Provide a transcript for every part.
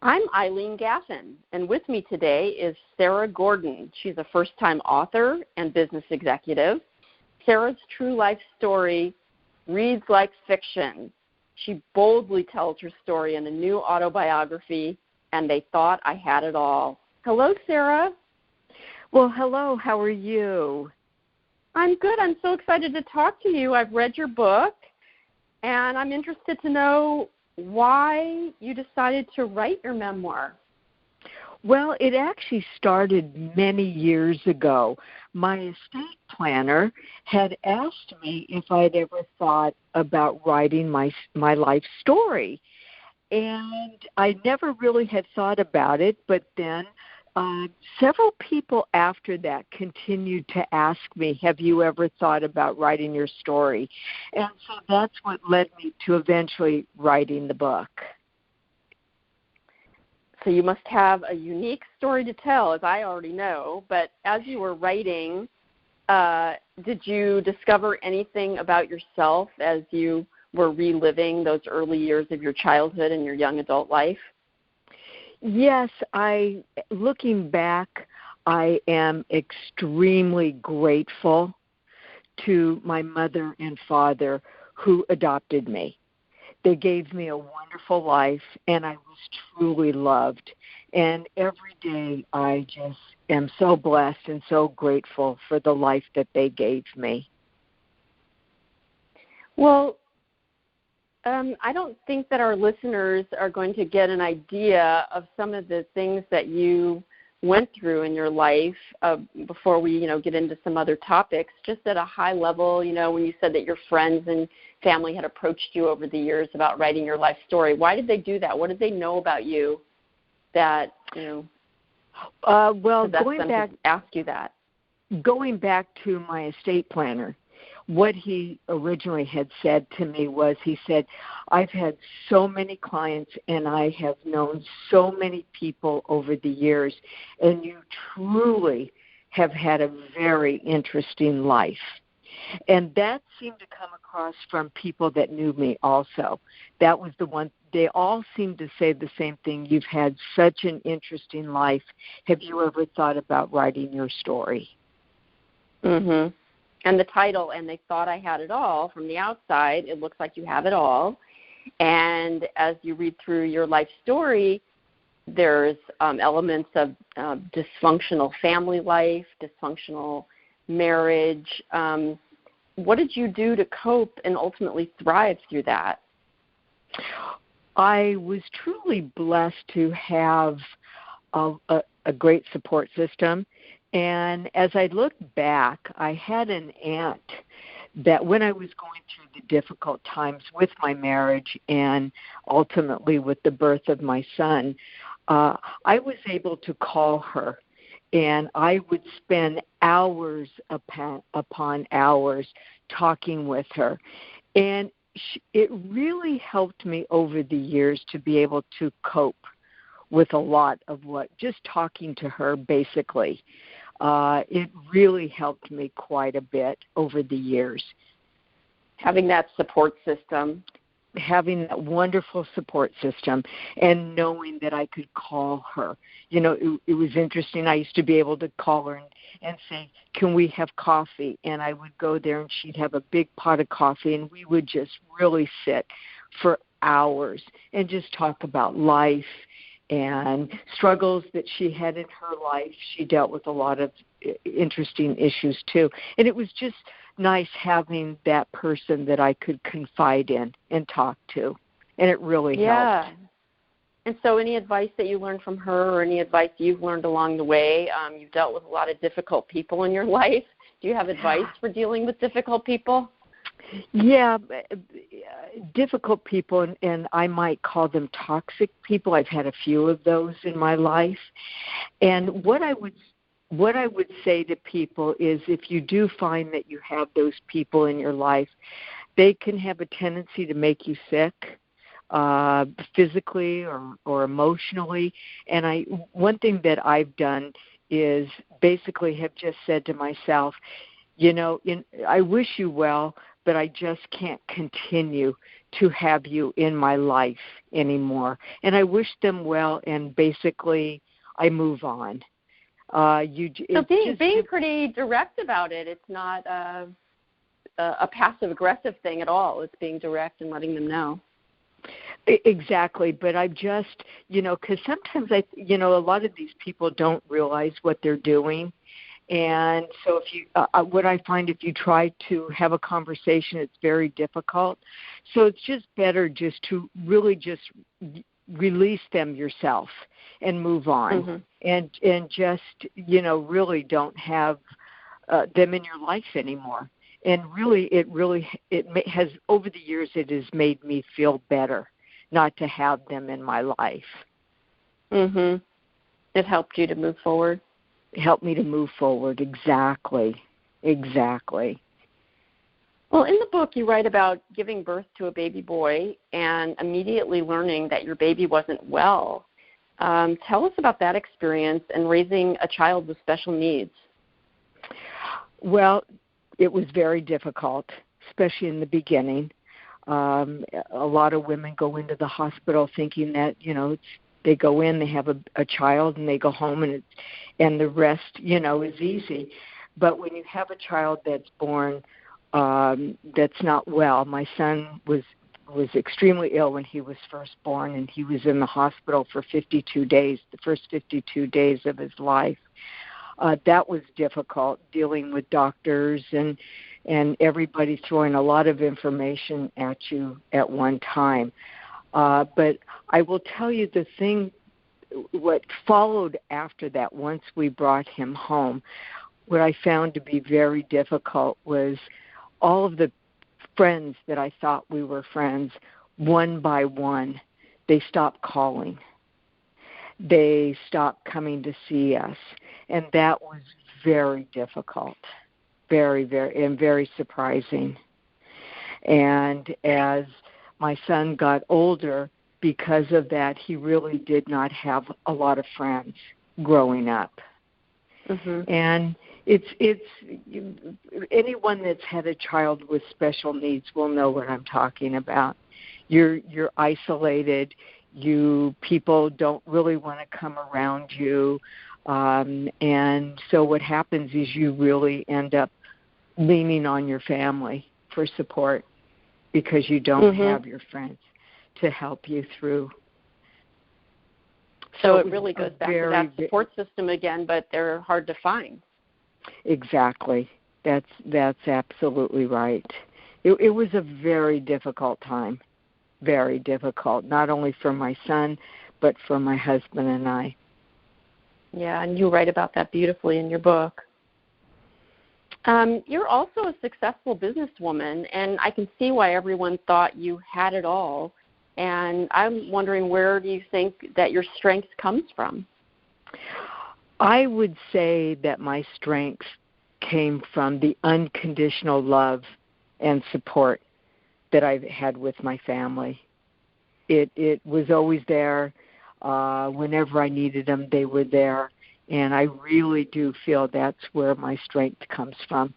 I'm Eileen Gaffen, and with me today is Sara Gordon. She's a first-time author and business executive. Sara's true life story reads like fiction. She boldly tells her story in a new autobiography, And They Thought I Had It All. Hello, Sara. Well, hello. How are you? I'm good. I'm so excited to talk to you. I've read your book, and I'm interested to know why you decided to write your memoir. Well, it actually started many years ago. My estate planner had asked me if I'd ever thought about writing my life story. And I never really had thought about it, but then several people after that continued to ask me, have you ever thought about writing your story? And so that's what led me to eventually writing the book. So you must have a unique story to tell, as I already know. But as you were writing, did you discover anything about yourself as you were reliving those early years of your childhood and your young adult life? Yes, looking back, I am extremely grateful to my mother and father who adopted me. They gave me a wonderful life, and I was truly loved. And every day I just am so blessed and so grateful for the life that they gave me. Well, I don't think that our listeners are going to get an idea of some of the things that you went through in your life before we, get into some other topics. Just at a high level, when you said that your friends and family had approached you over the years about writing your life story, why did they do that? What did they know about you that, ask you that? Going back to my estate planner, what he originally had said to me was, he said, I've had so many clients and I have known so many people over the years, and you truly have had a very interesting life. And that seemed to come across from people that knew me also. That was the one, they all seemed to say the same thing. You've had such an interesting life. Have you ever thought about writing your story? Mm-hmm. And the title, And They Thought I Had It All, from the outside, it looks like you have it all. And as you read through your life story, there's elements of dysfunctional family life, dysfunctional marriage. What did you do to cope and ultimately thrive through that? I was truly blessed to have a great support system. And as I look back, I had an aunt that when I was going through the difficult times with my marriage and ultimately with the birth of my son, I was able to call her, and I would spend hours upon hours talking with her. And it really helped me over the years to be able to cope with a lot of just talking to her basically. It really helped me quite a bit over the years. Having that support system. Having that wonderful support system and knowing that I could call her. It was interesting. I used to be able to call her and say, can we have coffee? And I would go there and she'd have a big pot of coffee and we would just really sit for hours and just talk about life and struggles that she had in her life. She dealt with a lot of interesting issues too. And it was just nice having that person that I could confide in and talk to. And it really helped. And so any advice that you learned from her or any advice you've learned along the way? You've dealt with a lot of difficult people in your life. Do you have advice for dealing with difficult people? Yeah, difficult people, and I might call them toxic people. I've had a few of those in my life. And what I would say to people is, if you do find that you have those people in your life, they can have a tendency to make you sick, physically or emotionally. And one thing that I've done is basically have just said to myself, I wish you well, but I just can't continue to have you in my life anymore. And I wish them well, and basically I move on. So being pretty direct about it. It's not a passive-aggressive thing at all. It's being direct and letting them know. Exactly, but I've just, because sometimes a lot of these people don't realize what they're doing. And so if you, what I find, if you try to have a conversation, it's very difficult. So it's just better just to really just release them yourself and move on, and just, really don't have them in your life anymore. And really, it has, over the years, it has made me feel better not to have them in my life. It helped you to move forward. Help me to move forward. Exactly. Well, in the book, you write about giving birth to a baby boy and immediately learning that your baby wasn't well. Tell us about that experience and raising a child with special needs. Well, it was very difficult, especially in the beginning. A lot of women go into the hospital thinking that, they go in, they have a child, and they go home, and the rest, is easy. But when you have a child that's born that's not well, my son was extremely ill when he was first born, and he was in the hospital for 52 days, the first 52 days of his life. That was difficult, dealing with doctors and everybody throwing a lot of information at you at one time. But I will tell you what followed after that, once we brought him home, what I found to be very difficult was all of the friends that I thought we were friends, one by one, they stopped calling. They stopped coming to see us. And that was very difficult, very, very, and very surprising. And as my son got older, because of that, he really did not have a lot of friends growing up. And it's anyone that's had a child with special needs will know what I'm talking about. You're isolated. People don't really want to come around you. And so what happens is you really end up leaning on your family for support because you don't have your friends to help you through. So it really goes back to that support system again, but they're hard to find. Exactly. That's absolutely right. It was a very difficult time, very difficult, not only for my son, but for my husband and I. Yeah, and you write about that beautifully in your book. You're also a successful businesswoman, and I can see why everyone thought you had it all. And I'm wondering, where do you think that your strength comes from? I would say that my strength came from the unconditional love and support that I've had with my family. It was always there. Whenever I needed them, they were there. And I really do feel that's where my strength comes from.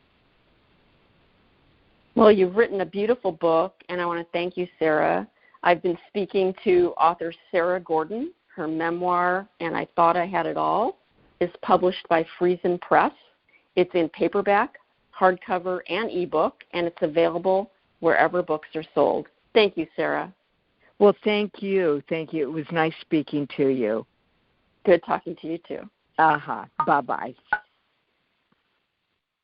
Well, you've written a beautiful book, and I want to thank you, Sara. I've been speaking to author Sara Gordon. Her memoir, And I Thought I Had It All, is published by FriesenPress. It's in paperback, hardcover, and ebook, and it's available wherever books are sold. Thank you, Sara. Well, thank you. Thank you. It was nice speaking to you. Good talking to you, too. Bye-bye.